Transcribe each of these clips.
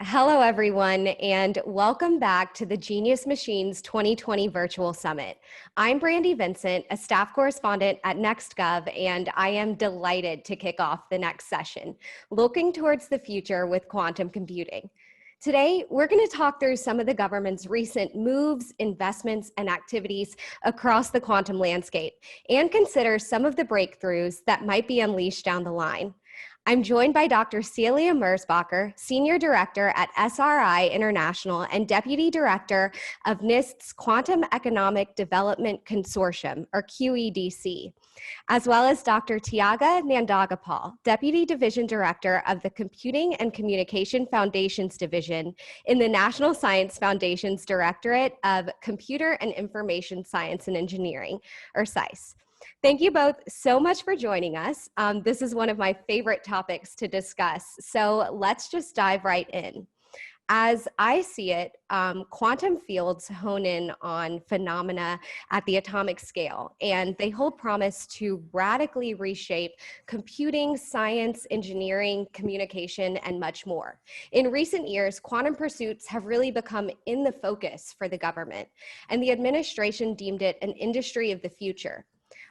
Hello, everyone, and welcome back to the Genius Machines 2020 Virtual Summit. I'm Brandy Vincent, a staff correspondent at NextGov, and I am delighted to kick off the next session, looking towards the future with quantum computing. Today, we're going to talk through some of the government's recent moves, investments, and activities across the quantum landscape, and consider some of the breakthroughs that might be unleashed down the line. I'm joined by Dr. Celia Merzbacher, Senior Director at SRI International and Deputy Director of NIST's Quantum Economic Development Consortium, or QEDC, as well as Dr. Tiaga Nandagopal, Deputy Division Director of the Computing and Communication Foundations Division in the National Science Foundation's Directorate of Computer and Information Science and Engineering, or SICE. Thank you both so much for joining us. This is one of my favorite topics to discuss, so let's just dive right in. As I see it, quantum fields hone in on phenomena at the atomic scale, and they hold promise to radically reshape computing, science, engineering, communication, and much more. In recent years, quantum pursuits have really become in the focus for the government, and the administration deemed it an industry of the future.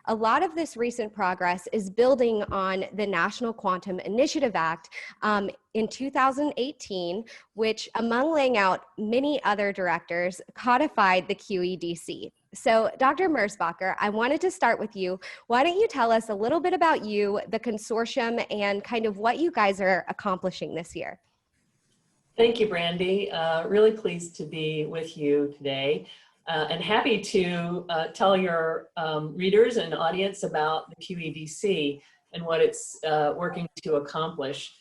A lot of this recent progress is building on the National Quantum Initiative Act in 2018, which, among laying out many other directors, codified the QEDC. So, Dr. Merzbacher, I wanted to start with you. Why don't you tell us a little bit about you, the consortium, and kind of what you guys are accomplishing this year? Thank you, Brandy. Really pleased to be with you today. And happy to tell your readers and audience about the QEDC and what it's working to accomplish.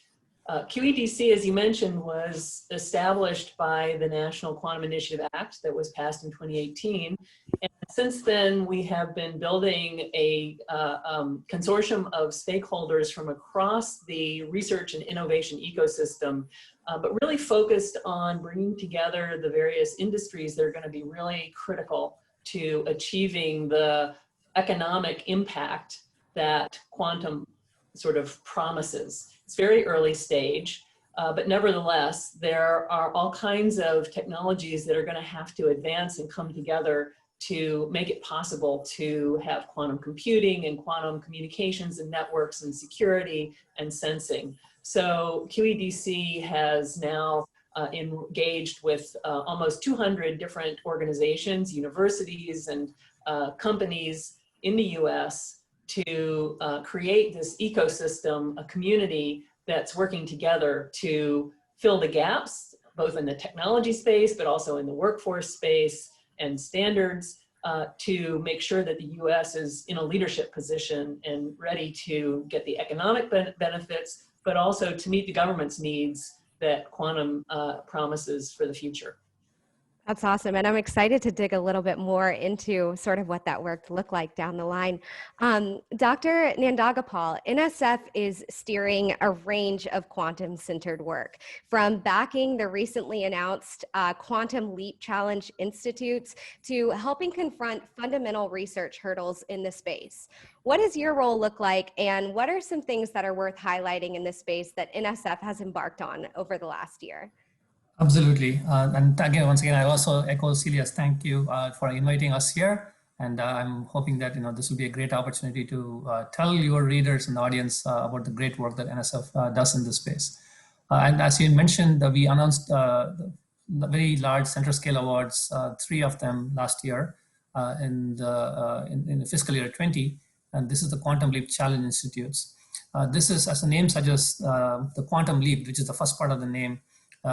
QEDC, as you mentioned, was established by the National Quantum Initiative Act that was passed in 2018. And since then, we have been building a consortium of stakeholders from across the research and innovation ecosystem, but really focused on bringing together the various industries that are going to be really critical to achieving the economic impact that quantum sort of promises. It's very early stage, but nevertheless, there are all kinds of technologies that are going to have to advance and come together to make it possible to have quantum computing and quantum communications and networks and security and sensing. So QEDC has now engaged with almost 200 different organizations, universities, and companies in the US to create this ecosystem, a community that's working together to fill the gaps, both in the technology space, but also in the workforce space and standards, to make sure that the US is in a leadership position and ready to get the economic benefits, but also to meet the government's needs that quantum promises for the future. That's awesome. And I'm excited to dig a little bit more into sort of what that work looked like down the line. Dr. Nandagopal, NSF is steering a range of quantum-centered work, from backing the recently announced Quantum Leap Challenge Institutes to helping confront fundamental research hurdles in the space. What does your role look like, and what are some things that are worth highlighting in this space that NSF has embarked on over the last year? Absolutely. And again, once again, I also echo Celia's thank you for inviting us here. And I'm hoping that this will be a great opportunity to tell your readers and the audience about the great work that NSF does in this space. And as you mentioned, we announced the very large center scale awards, 3 of them last year in the fiscal year 20. And this is the Quantum Leap Challenge Institutes. This is, as the name suggests, the Quantum Leap, which is the first part of the name,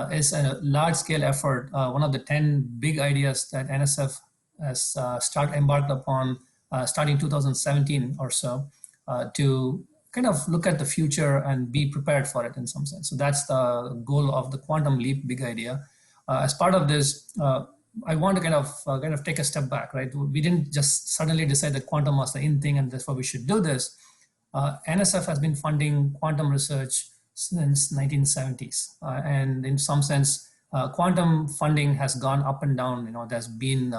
is a large-scale effort, one of the 10 big ideas that NSF has embarked upon starting 2017 or so, to kind of look at the future and be prepared for it in some sense. So that's the goal of the Quantum Leap big idea. As part of this, I want to kind of take a step back, right? We didn't just suddenly decide that quantum was the in thing and therefore we should do this. NSF has been funding quantum research since 1970s, and in some sense, quantum funding has gone up and down. There's been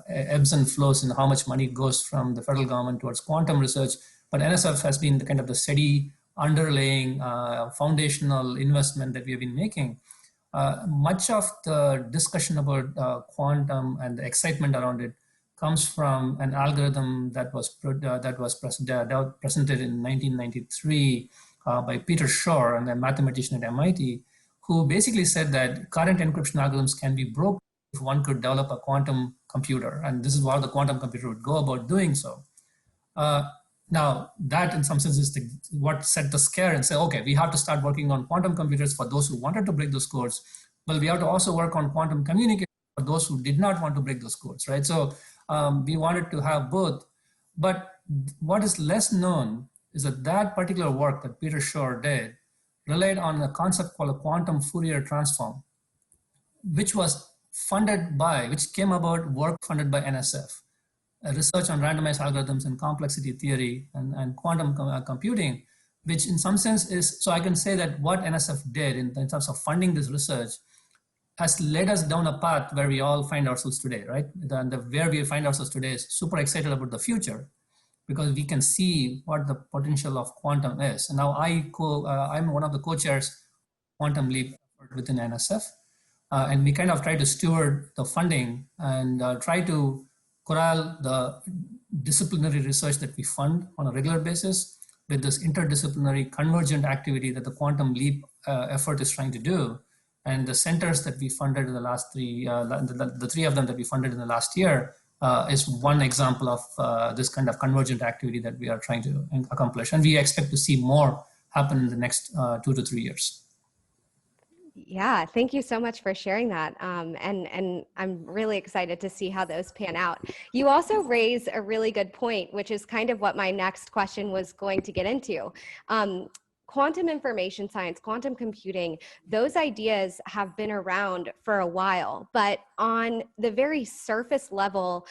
ebbs and flows in how much money goes from the federal government towards quantum research. But NSF has been the steady underlying foundational investment that we have been making. much of the discussion about quantum and the excitement around it comes from an algorithm that was presented in 1993 by Peter Shor, and a mathematician at MIT, who basically said that current encryption algorithms can be broken if one could develop a quantum computer. And this is how the quantum computer would go about doing so. Now, that in some sense is what set the scare and say, okay, we have to start working on quantum computers for those who wanted to break those codes, but we have to also work on quantum communication for those who did not want to break those codes, right? So we wanted to have both. But what is less known is that that particular work that Peter Shor did relied on a concept called a quantum Fourier transform, which came about work funded by NSF. Research on randomized algorithms and complexity theory and quantum computing, which in some sense is, so I can say that what NSF did in terms of funding this research has led us down a path where we all find ourselves today, right? Where we find ourselves today is super excited about the future because we can see what the potential of quantum is. And now I'm one of the co-chairs Quantum Leap within NSF. And we kind of try to steward the funding and try to corral the disciplinary research that we fund on a regular basis with this interdisciplinary convergent activity that the Quantum Leap effort is trying to do. And the centers that we funded in the last the three of them that we funded in the last year is one example of this kind of convergent activity that we are trying to accomplish. And we expect to see more happen in the next 2 to 3 years. Yeah, thank you so much for sharing that. And I'm really excited to see how those pan out. You also raise a really good point, which is kind of what my next question was going to get into. Quantum information science, quantum computing, those ideas have been around for a while, but on the very surface level,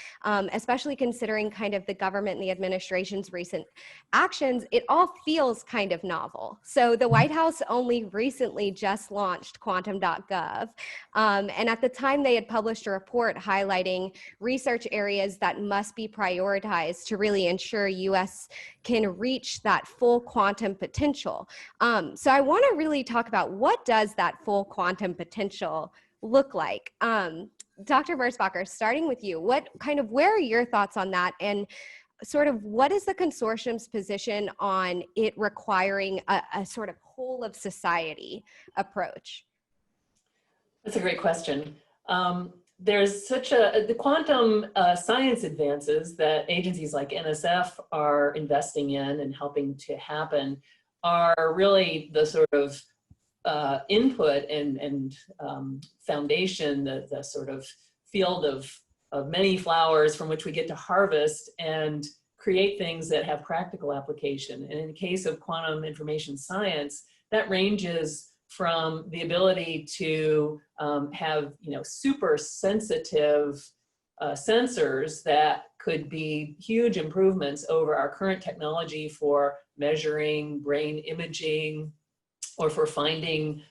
especially considering kind of the government and the administration's recent actions, it all feels kind of novel. So the White House only recently just launched quantum.gov, and at the time they had published a report highlighting research areas that must be prioritized to really ensure US can reach that full quantum potential. So I want to really talk about what does that full quantum potential look like? Dr. Versbacher, starting with you, where are your thoughts on that? And sort of what is the consortium's position on it requiring a sort of whole of society approach? That's a great question. There's the quantum science advances that agencies like NSF are investing in and helping to happen are really the sort of input and foundation, the sort of field of many flowers from which we get to harvest and create things that have practical application. And in the case of quantum information science, that ranges from the ability to have super sensitive sensors that could be huge improvements over our current technology for measuring brain imaging or for finding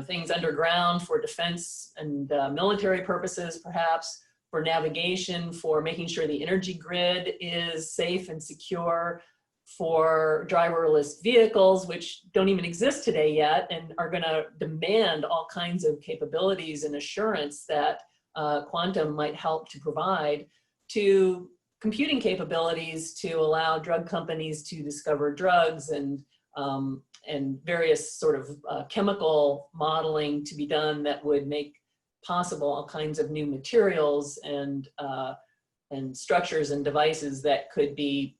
things underground for defense and military purposes, perhaps for navigation, for making sure the energy grid is safe and secure, for driverless vehicles, which don't even exist today yet and are going to demand all kinds of capabilities and assurance that quantum might help to provide, to computing capabilities to allow drug companies to discover drugs and various sort of chemical modeling to be done that would make possible all kinds of new materials and structures and devices that could be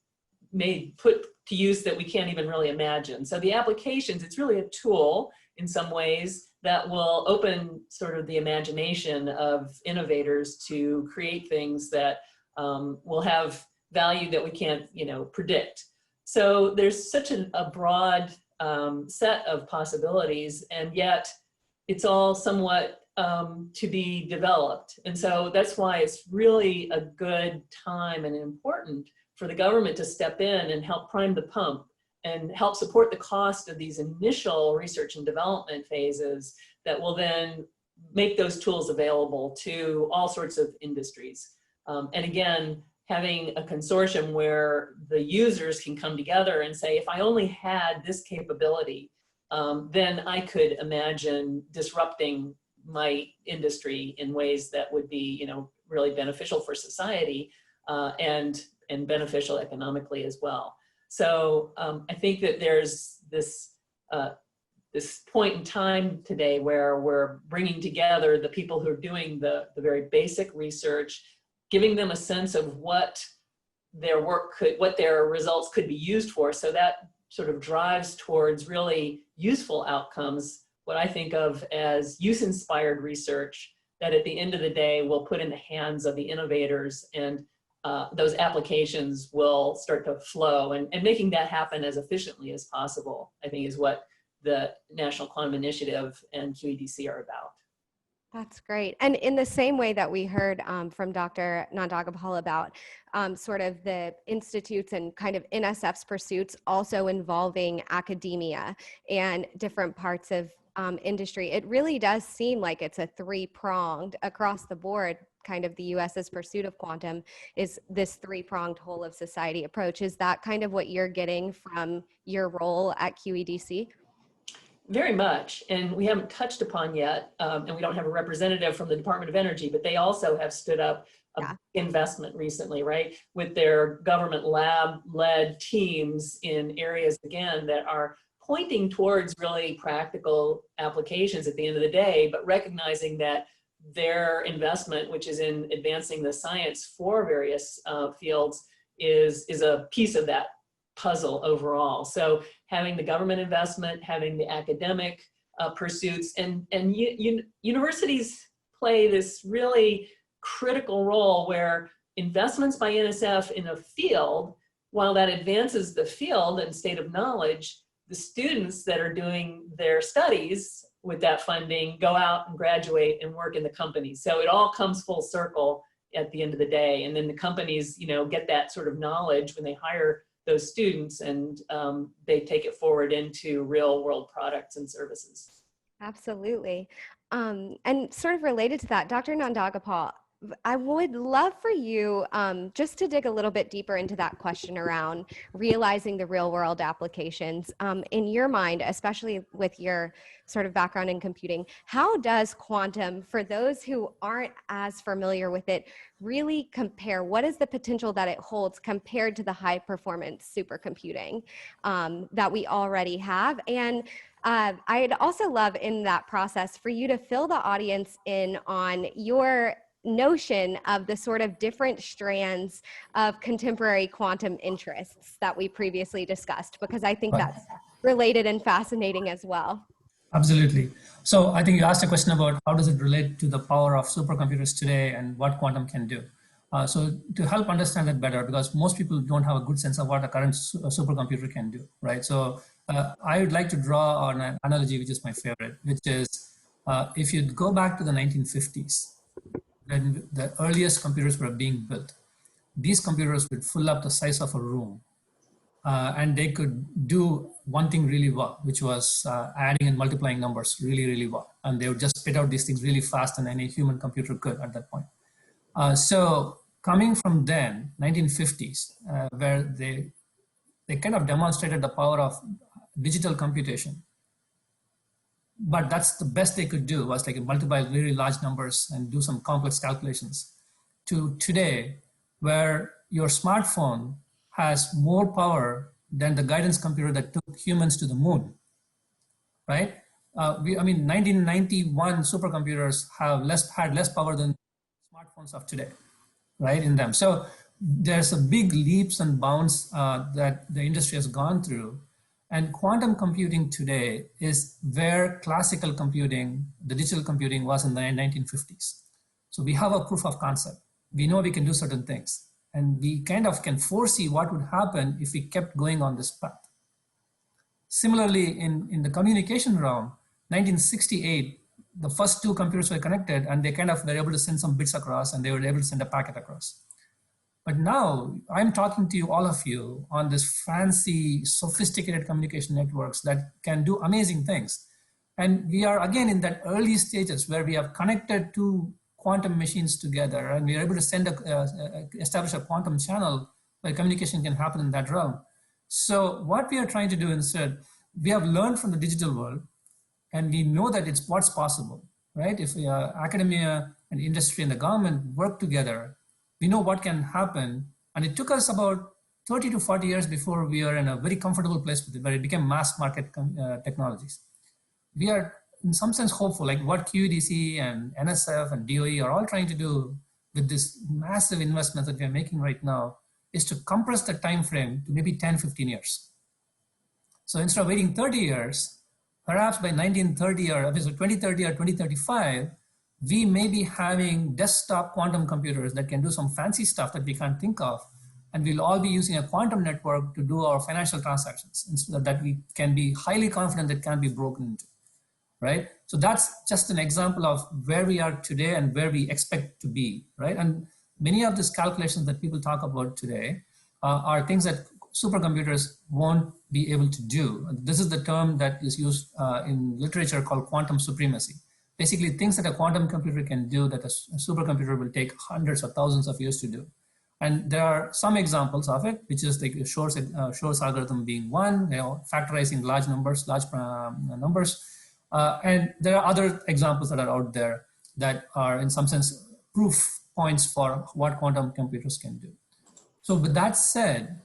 put to use that we can't even really imagine. So the applications, it's really a tool in some ways that will open sort of the imagination of innovators to create things that will have value that we can't, predict. So there's such a broad set of possibilities, and yet it's all somewhat to be developed. And so that's why it's really a good time and important for the government to step in and help prime the pump and help support the cost of these initial research and development phases that will then make those tools available to all sorts of industries. And again, having a consortium where the users can come together and say, if I only had this capability, then I could imagine disrupting my industry in ways that would be, really beneficial for society and beneficial economically as well. So I think that there's this point in time today where we're bringing together the people who are doing the very basic research, giving them a sense of what their work what their results could be used for. So that sort of drives towards really useful outcomes, what I think of as use-inspired research that at the end of the day will put in the hands of the innovators, and those applications will start to flow, and making that happen as efficiently as possible, I think, is what the National Quantum Initiative and QEDC are about. That's great. And in the same way that we heard from Dr. Nandagopal about sort of the institutes and kind of NSF's pursuits also involving academia and different parts of industry, it really does seem like it's a three-pronged across the board. Kind of the US's pursuit of quantum is this three-pronged whole of society approach. Is that kind of what you're getting from your role at QEDC? Very much, and we haven't touched upon yet, and we don't have a representative from the Department of Energy, but they also have stood up a investment recently, right, with their government lab-led teams in areas, again, that are pointing towards really practical applications at the end of the day, but recognizing that their investment, which is in advancing the science for various fields, is a piece of that puzzle overall. So having the government investment, having the academic pursuits, and universities play this really critical role where investments by NSF in a field, while that advances the field and state of knowledge, the students that are doing their studies with that funding go out and graduate and work in the companies. So it all comes full circle at the end of the day. And then the companies, get that sort of knowledge when they hire those students, and they take it forward into real world products and services. Absolutely. And sort of related to that, Dr. Nandagopal, I would love for you just to dig a little bit deeper into that question around realizing the real world applications. In your mind, especially with your sort of background in computing, how does quantum, for those who aren't as familiar with it, really compare? What is the potential that it holds compared to the high performance supercomputing that we already have? And I'd also love in that process for you to fill the audience in on your notion of the sort of different strands of contemporary quantum interests that we previously discussed, because I think that's related and fascinating as well. Absolutely. So I think you asked a question about how does it relate to the power of supercomputers today and what quantum can do. So to help understand that better, because most people don't have a good sense of what a current supercomputer can do, right? So I would like to draw on an analogy which is my favorite, which is if you go back to the 1950s, when the earliest computers were being built, these computers would fill up the size of a room, and they could do one thing really well, which was adding and multiplying numbers really, really well. And they would just spit out these things really fast than any human computer could at that point. So coming from then, 1950s, where they kind of demonstrated the power of digital computation, but that's the best they could do, was like multiply really large numbers and do some complex calculations, to today, where your smartphone has more power than the guidance computer that took humans to the moon, right? 1991 supercomputers had less power than smartphones of today, right, in them. So there's a big leaps and bounds that the industry has gone through. And quantum computing today is where classical computing, the digital computing, was in the 1950s. So we have a proof of concept. We know we can do certain things. And we kind of can foresee what would happen if we kept going on this path. Similarly, in the communication realm, 1968, the first two computers were connected, and they kind of were able to send some bits across, and they were able to send a packet across. But now I'm talking to you, all of you, on this fancy, sophisticated communication networks that can do amazing things. And we are again in that early stages where we have connected two quantum machines together, and we are able to establish a quantum channel where communication can happen in that realm. So what we are trying to do instead, we have learned from the digital world, and we know that it's what's possible, right? If academia and industry and the government work together, we know what can happen. And it took us about 30 to 40 years before we are in a very comfortable place with it, where it became mass market technologies. We are in some sense hopeful, like what QEDC and NSF and DOE are all trying to do with this massive investment that we are making right now is to compress the time frame to maybe 10, 15 years. So instead of waiting 30 years, perhaps by 1930 or 2030 or 2035, we may be having desktop quantum computers that can do some fancy stuff that we can't think of. And we'll all be using a quantum network to do our financial transactions that we can be highly confident that can't be broken into, right? So that's just an example of where we are today and where we expect to be, right? And many of these calculations that people talk about today are things that supercomputers won't be able to do. This is the term that is used in literature called quantum supremacy. Basically, things that a quantum computer can do that a supercomputer will take hundreds or thousands of years to do. And there are some examples of it, which is like Shor's algorithm being one, factorizing large numbers, and there are other examples that are out there that are in some sense proof points for what quantum computers can do. So with that said,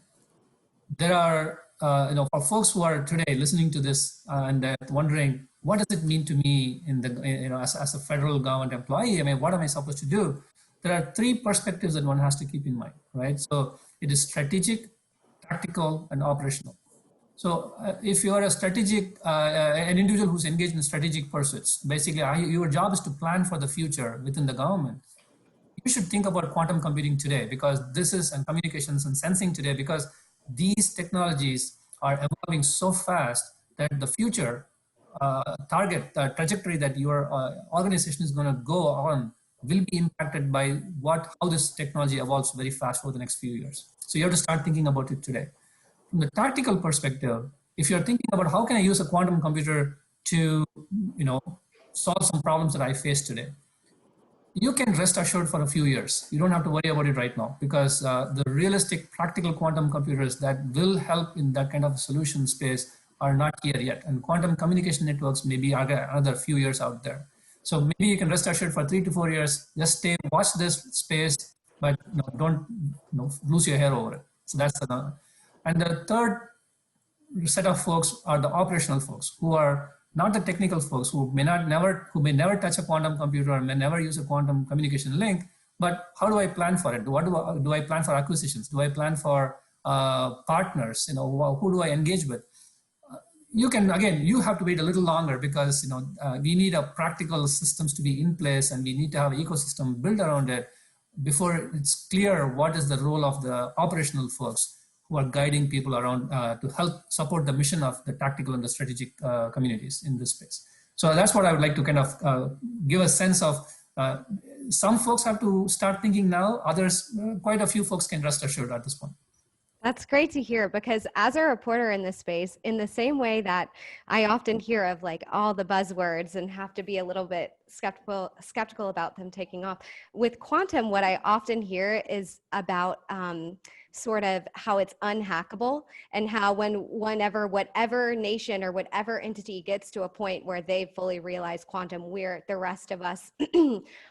there are, for folks who are today listening to this and wondering, what does it mean to me in the, as a federal government employee? I mean, what am I supposed to do? There are three perspectives that one has to keep in mind, right? So it is strategic, tactical, and operational. So if you are a strategic, an individual who's engaged in strategic pursuits, basically your job is to plan for the future within the government. You should think about quantum computing today, because this is, and communications and sensing today, because these technologies are evolving so fast that the future target, the trajectory that your organization is going to go on will be impacted by how this technology evolves very fast over the next few years. So you have to start thinking about it today. From the tactical perspective, if you're thinking about how can I use a quantum computer to, solve some problems that I face today, you can rest assured for a few years. You don't have to worry about it right now, because the realistic practical quantum computers that will help in that kind of solution space are not here yet. And quantum communication networks may be another few years out there. So maybe you can rest assured for 3 to 4 years, just watch this space, but don't lose your hair over it. So that's another. And the third set of folks are the operational folks, who are not the technical folks, who may never touch a quantum computer or may never use a quantum communication link. But how do I plan for it? Do I plan for acquisitions? Do I plan for partners? Who do I engage with? You have to wait a little longer, because we need a practical systems to be in place, and we need to have an ecosystem built around it before it's clear what is the role of the operational folks who are guiding people around to help support the mission of the tactical and the strategic communities in this space. So that's what I would like to kind of give a sense of. Some folks have to start thinking now, others, quite a few folks can rest assured at this point. That's great to hear, because as a reporter in this space, in the same way that I often hear of like all the buzzwords and have to be a little bit skeptical about them taking off, with quantum, what I often hear is about sort of how it's unhackable, and how whenever whatever nation or whatever entity gets to a point where they fully realize quantum, the rest of us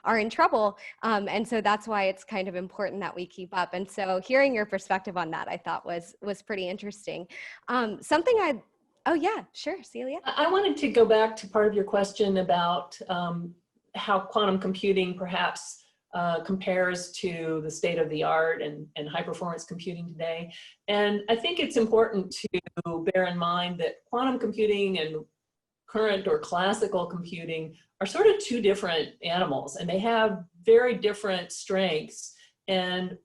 are in trouble. And so that's why it's kind of important that we keep up. And so hearing your perspective on that, I thought was pretty interesting. Oh yeah, sure, Celia. I wanted to go back to part of your question about how quantum computing perhaps compares to the state of the art and high performance computing today. And I think it's important to bear in mind that quantum computing and current or classical computing are sort of two different animals, and they have very different strengths. And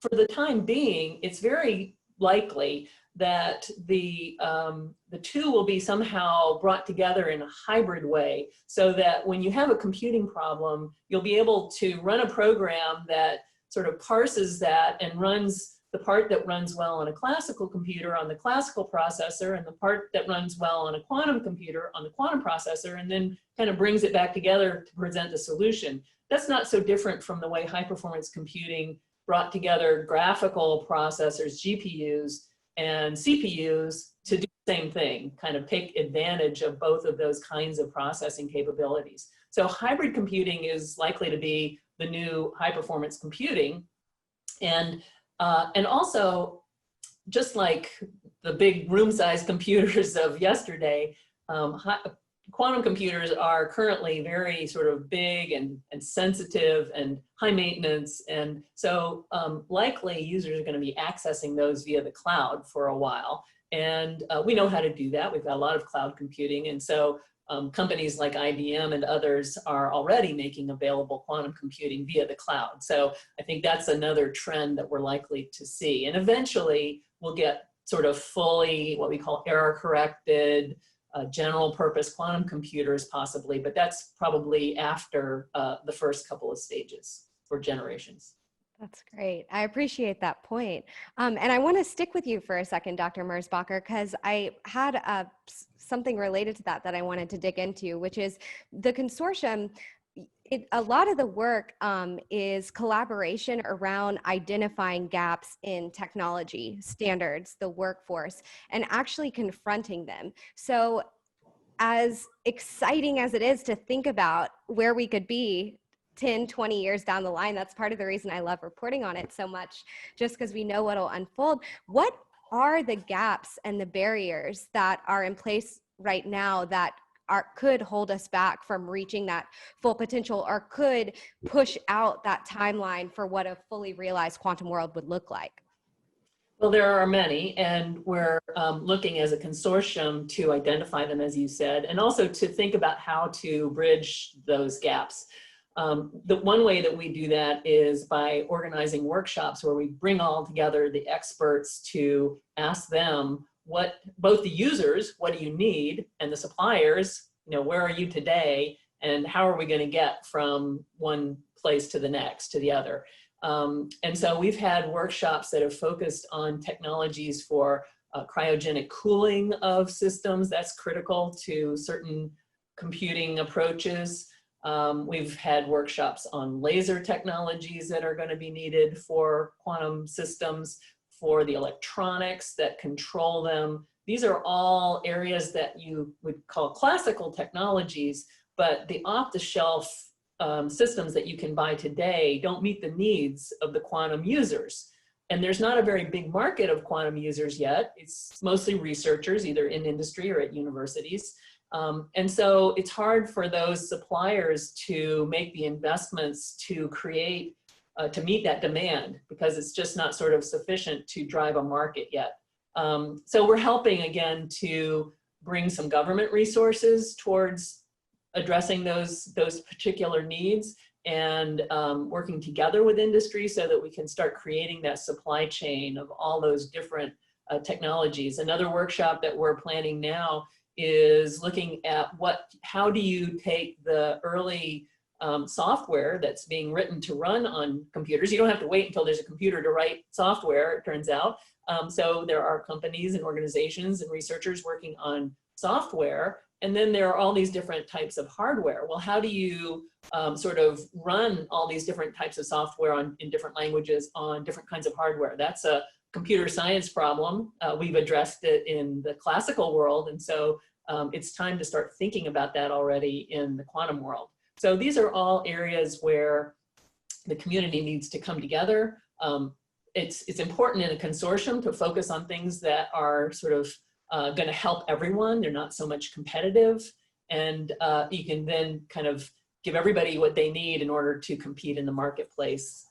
for the time being, it's very likely that the two will be somehow brought together in a hybrid way, so that when you have a computing problem, you'll be able to run a program that sort of parses that and runs the part that runs well on a classical computer on the classical processor, and the part that runs well on a quantum computer on the quantum processor, and then kind of brings it back together to present the solution. That's not so different from the way high performance computing brought together graphical processors, GPUs, and CPUs to do the same thing, kind of take advantage of both of those kinds of processing capabilities. So hybrid computing is likely to be the new high performance computing. And also, just like the big room-sized computers of yesterday, quantum computers are currently very sort of big and sensitive and high maintenance. And so likely users are going to be accessing those via the cloud for a while. And we know how to do that. We've got a lot of cloud computing. And so companies like IBM and others are already making available quantum computing via the cloud. So I think that's another trend that we're likely to see. And eventually we'll get sort of fully what we call error-corrected, general purpose quantum computers possibly, but that's probably after the first couple of stages or generations. That's great. I appreciate that point. And I want to stick with you for a second, Dr. Merzbacher, because I had something related to that I wanted to dig into, which is the consortium. A lot of the work is collaboration around identifying gaps in technology standards, the workforce, and actually confronting them. So as exciting as it is to think about where we could be 10, 20 years down the line, that's part of the reason I love reporting on it so much, just because we know what'll unfold. What are the gaps and the barriers that are in place right now that could hold us back from reaching that full potential, or could push out that timeline for what a fully realized quantum world would look like? Well, there are many, and we're looking as a consortium to identify them, as you said, and also to think about how to bridge those gaps. The one way that we do that is by organizing workshops where we bring all together the experts to ask them both the users, what do you need, and the suppliers, where are you today, and how are we going to get from one place to the next, to the other. And so we've had workshops that have focused on technologies for cryogenic cooling of systems. That's critical to certain computing approaches. We've had workshops on laser technologies that are going to be needed for quantum systems, for the electronics that control them. These are all areas that you would call classical technologies, but the off-the-shelf systems that you can buy today don't meet the needs of the quantum users. And there's not a very big market of quantum users yet. It's mostly researchers, either in industry or at universities. And so it's hard for those suppliers to make the investments to create, to meet that demand, because it's just not sort of sufficient to drive a market yet. So we're helping again to bring some government resources towards addressing those particular needs, and working together with industry so that we can start creating that supply chain of all those different technologies. Another workshop that we're planning now is looking at how do you take the early software that's being written to run on computers. You don't have to wait until there's a computer to write software, it turns out. So there are companies and organizations and researchers working on software, and then there are all these different types of hardware. Well, how do you sort of run all these different types of software in different languages on different kinds of hardware? That's a computer science problem. We've addressed it in the classical world, and so it's time to start thinking about that already in the quantum world. So these are all areas where the community needs to come together. It's important in a consortium to focus on things that are sort of going to help everyone. They're not so much competitive, and you can then kind of give everybody what they need in order to compete in the marketplace,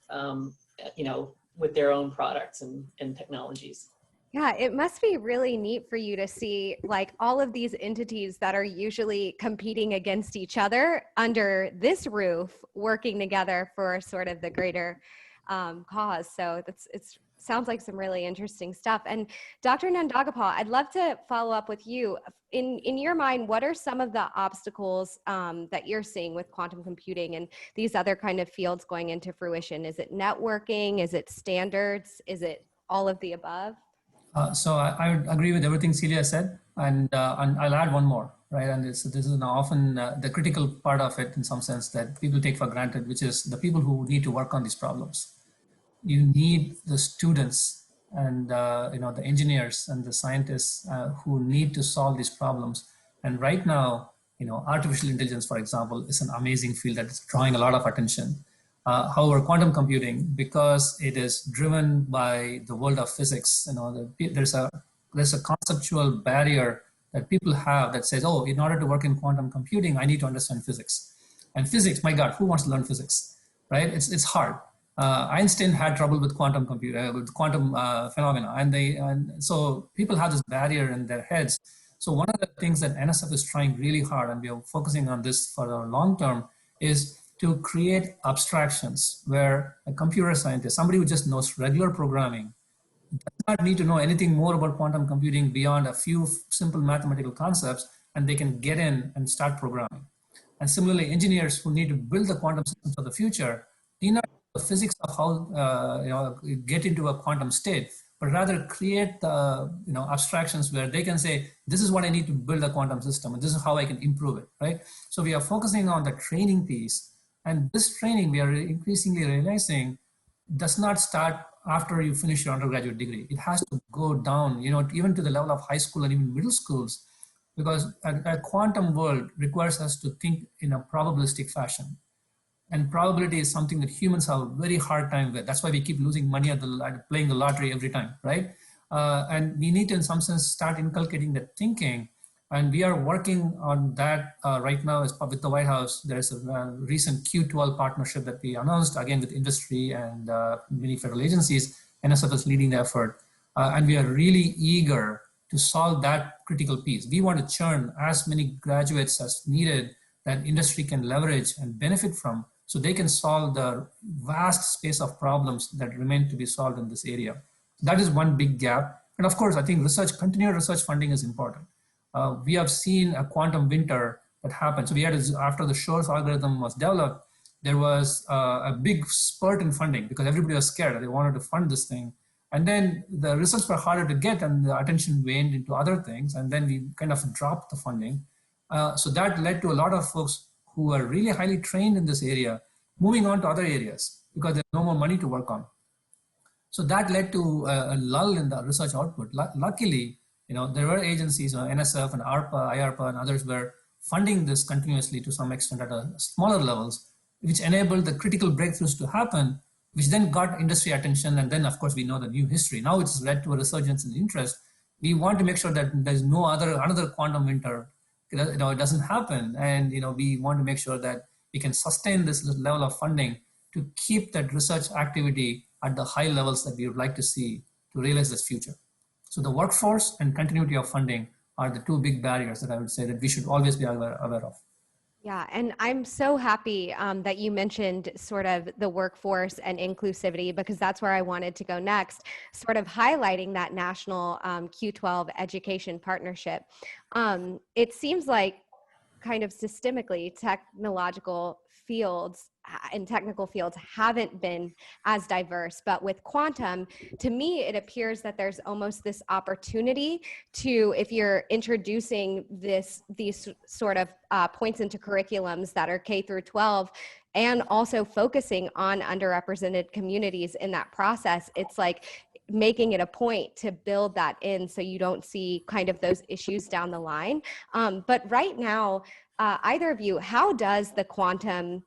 with their own products and technologies. Yeah, it must be really neat for you to see like all of these entities that are usually competing against each other under this roof, working together for sort of the greater cause. So it sounds like some really interesting stuff. And Dr. Nandagopal, I'd love to follow up with you. In your mind, what are some of the obstacles that you're seeing with quantum computing and these other kind of fields going into fruition? Is it networking? Is it standards? Is it all of the above? So I would agree with everything Celia said, and I'll add one more, right? And this is often the critical part of it in some sense that people take for granted, which is the people who need to work on these problems. You need the students and the engineers and the scientists who need to solve these problems. And right now, artificial intelligence, for example, is an amazing field that is drawing a lot of attention. However, quantum computing, because it is driven by the world of physics, there's a conceptual barrier that people have that says, oh, in order to work in quantum computing, I need to understand physics. And physics, my God, who wants to learn physics, right? It's hard. Einstein had trouble with quantum phenomena, and so people have this barrier in their heads. So one of the things that NSF is trying really hard, and we are focusing on this for the long term, is to create abstractions where a computer scientist, somebody who just knows regular programming, does not need to know anything more about quantum computing beyond a few simple mathematical concepts, and they can get in and start programming. And similarly, engineers who need to build the quantum systems of the future need not know the physics of how get into a quantum state, but rather create the abstractions where they can say, this is what I need to build a quantum system, and this is how I can improve it, right? So we are focusing on the training piece, and this training we are increasingly realizing does not start after you finish your undergraduate degree. It has to go down, even to the level of high school and even middle schools, because a quantum world requires us to think in a probabilistic fashion. And probability is something that humans have a very hard time with. That's why we keep losing money at playing the lottery every time, right? And we need to, in some sense, start inculcating that thinking. And we are working on that right now with the White House. There's a recent Q12 partnership that we announced, again, with industry and many federal agencies. NSF is leading the effort. And we are really eager to solve that critical piece. We want to churn as many graduates as needed that industry can leverage and benefit from, so they can solve the vast space of problems that remain to be solved in this area. That is one big gap. And of course, I think continued research funding is important. We have seen a quantum winter that happened. So we had, after the Shor's algorithm was developed, there was a big spurt in funding because everybody was scared. They wanted to fund this thing. And then the results were harder to get and the attention waned into other things. And then we kind of dropped the funding. So that led to a lot of folks who are really highly trained in this area moving on to other areas because there's no more money to work on. So that led to a lull in the research output. Luckily, there were agencies, NSF and ARPA, IARPA and others were funding this continuously to some extent at smaller levels, which enabled the critical breakthroughs to happen, which then got industry attention. And then, of course, we know the new history. Now it's led to a resurgence in interest. We want to make sure that there's no another quantum winter. It doesn't happen. And, we want to make sure that we can sustain this level of funding to keep that research activity at the high levels that we would like to see to realize this future. So the workforce and continuity of funding are the two big barriers that I would say that we should always be aware of. Yeah, and I'm so happy that you mentioned sort of the workforce and inclusivity, because that's where I wanted to go next, sort of highlighting that national Q12 education partnership. It seems like kind of systemically technical fields haven't been as diverse, but with quantum, to me, it appears that there's almost this opportunity to, if you're introducing these sort of points into curriculums that are K through 12, and also focusing on underrepresented communities in that process, it's like making it a point to build that in so you don't see kind of those issues down the line. But right now, either of you, how does the quantum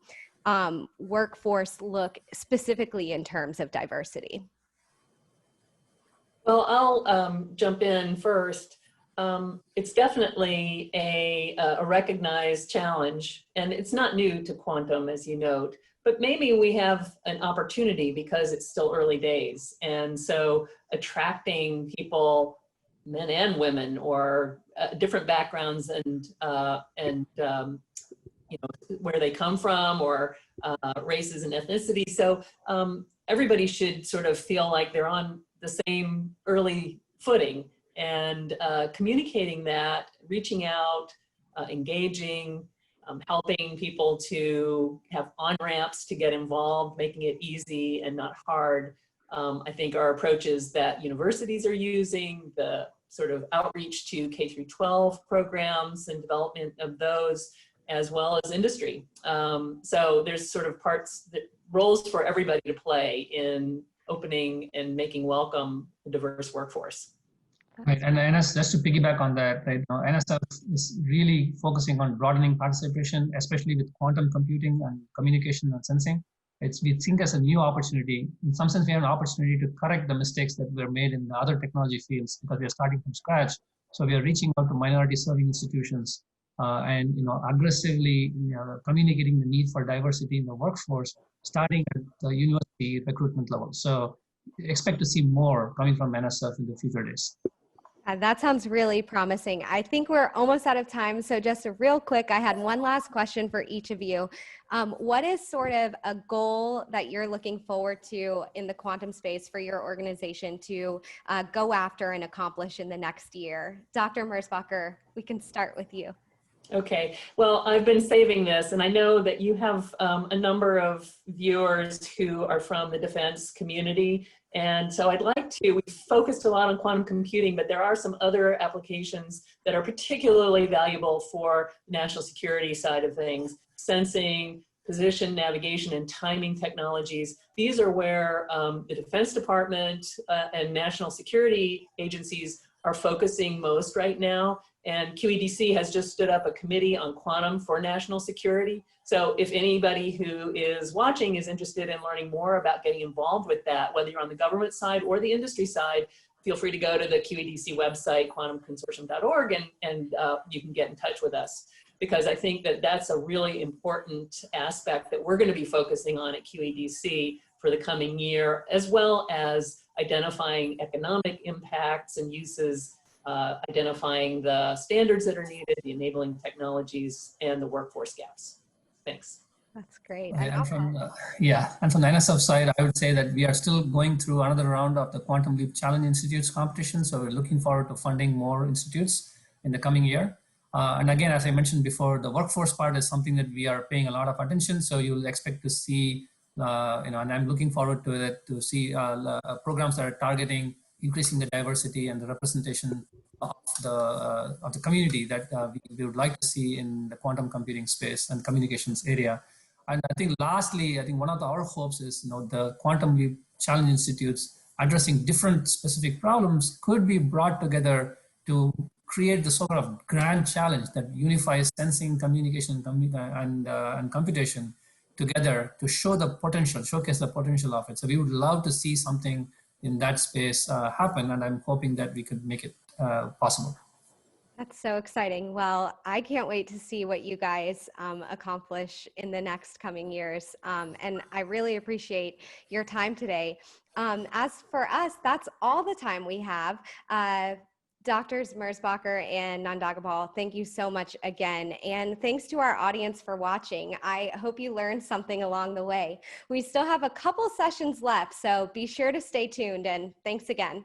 workforce look specifically in terms of diversity? Well, I'll jump in first. It's definitely a recognized challenge, and it's not new to quantum, as you note, but maybe we have an opportunity because it's still early days. And so attracting people, men and women, or different backgrounds and where they come from, or races and ethnicity. So everybody should sort of feel like they're on the same early footing, and communicating that, reaching out, engaging, helping people to have on-ramps to get involved, making it easy and not hard. I think are approaches that universities are using, the sort of outreach to K through 12 programs and development of those, as well as industry. So there's sort of roles for everybody to play in opening and making welcome a diverse workforce. Right, and NS, just to piggyback on that, right now, NSF is really focusing on broadening participation, especially with quantum computing and communication and sensing. We think as a new opportunity. In some sense, we have an opportunity to correct the mistakes that were made in the other technology fields because we are starting from scratch. So we are reaching out to minority serving institutions and aggressively communicating the need for diversity in the workforce, starting at the university recruitment level. So expect to see more coming from NSF in the future days. That sounds really promising. I think we're almost out of time. So just real quick, I had one last question for each of you. What is sort of a goal that you're looking forward to in the quantum space for your organization to go after and accomplish in the next year? Dr. Merzbacher, we can start with you. Okay, well, I've been saving this, and I know that you have a number of viewers who are from the defense community, and so I'd like to, we focused a lot on quantum computing, but there are some other applications that are particularly valuable for the national security side of things, sensing, position, navigation, and timing technologies. These are where the Defense Department and national security agencies are focusing most right now. And QEDC has just stood up a committee on quantum for national security. So if anybody who is watching is interested in learning more about getting involved with that, whether you're on the government side or the industry side, feel free to go to the QEDC website, quantumconsortium.org, and you can get in touch with us. Because I think that that's a really important aspect that we're going to be focusing on at QEDC for the coming year, as well as identifying economic impacts and uses, identifying the standards that are needed, the enabling technologies, and the workforce gaps. Thanks. That's great. And from the NSF side, I would say that we are still going through another round of the Quantum Leap Challenge Institutes competition. So we're looking forward to funding more institutes in the coming year. And again, as I mentioned before, the workforce part is something that we are paying a lot of attention. So you'll expect to see, and I'm looking forward to it, to see programs that are targeting increasing the diversity and the representation of the community that we would like to see in the quantum computing space and communications area. And I think lastly, I think one of our hopes is, the Quantum Leap Challenge Institutes addressing different specific problems could be brought together to create the sort of grand challenge that unifies sensing, communication, and computation together to show the potential, showcase the potential of it. So we would love to see something in that space happen, and I'm hoping that we could make it possible. That's so exciting. Well, I can't wait to see what you guys accomplish in the next coming years. And I really appreciate your time today. As for us, that's all the time we have. Doctors Merzbacher and Nandagopal, thank you so much again. And thanks to our audience for watching. I hope you learned something along the way. We still have a couple sessions left, so be sure to stay tuned, and thanks again.